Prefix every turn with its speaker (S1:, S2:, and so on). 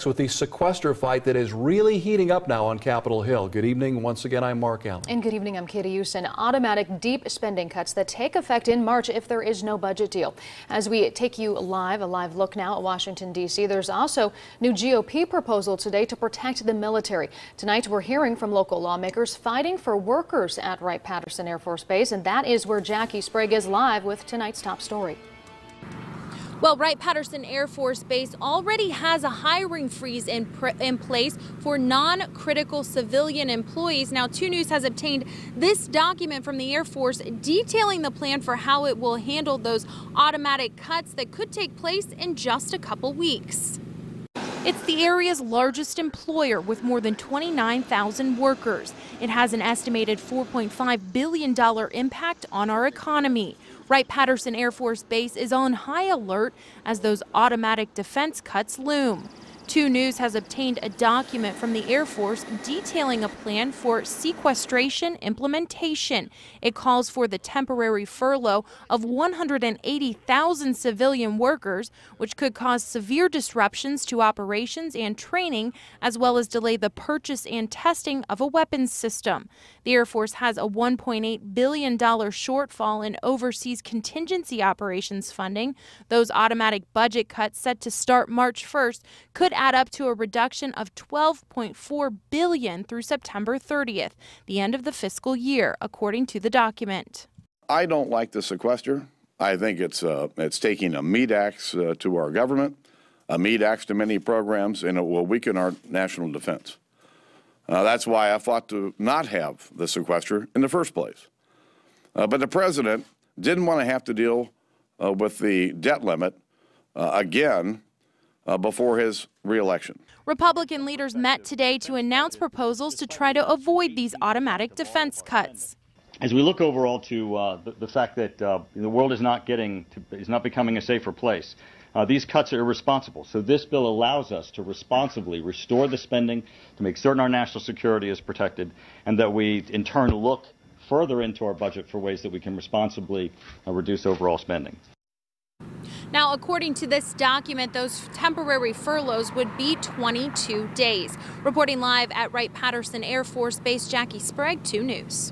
S1: With the sequester fight that is really heating up now on Capitol Hill. Good evening. Once again, I'm Mark Allen.
S2: And good evening, I'm Katie Houston. Automatic deep spending cuts that take effect in March if there is no budget deal. As we take you live, a live look now at Washington, D.C., there's also new GOP proposal today to protect the military. Tonight, we're hearing from local lawmakers fighting for workers at Wright-Patterson Air Force Base, and that is where Jackie Sprague is live with tonight's top story.
S3: Well, Wright-Patterson Air Force Base already has a hiring freeze in place for non-critical civilian employees. Now, 2 News has obtained this document from the Air Force detailing the plan for how it will handle those automatic cuts that could take place in just a couple weeks. It's the area's largest employer with more than 29,000 workers. It has an estimated $4.5 billion impact on our economy. Wright-Patterson Air Force Base is on high alert as those automatic defense cuts loom. 2 News has obtained a document from the Air Force detailing a plan for sequestration implementation. It calls for the temporary furlough of 180,000 civilian workers, which could cause severe disruptions to operations and training, as well as delay the purchase and testing of a weapons system. The Air Force has a $1.8 billion shortfall in overseas contingency operations funding. Those automatic budget cuts set to start March 1st could add up to a reduction of $12.4 billion through September 30th, the end of the fiscal year, according to the document.
S4: I don't like the sequester. I think it's taking a meat axe to our government, a meat axe to many programs, and it will weaken our national defense. That's why I fought to not have the sequester in the first place. But the president didn't want to have to deal with the debt limit again before his reelection.
S3: Republican leaders met today to announce proposals to try to avoid these automatic defense cuts.
S5: As we look overall to the fact that the world is not becoming a safer place, these cuts are irresponsible. So this bill allows us to responsibly restore the spending, to make certain our national security is protected, and that we in turn look further into our budget for ways that we can responsibly reduce overall spending.
S3: Now, according to this document, those temporary furloughs would be 22 days. Reporting live at Wright-Patterson Air Force Base, Jackie Sprague, 2 News.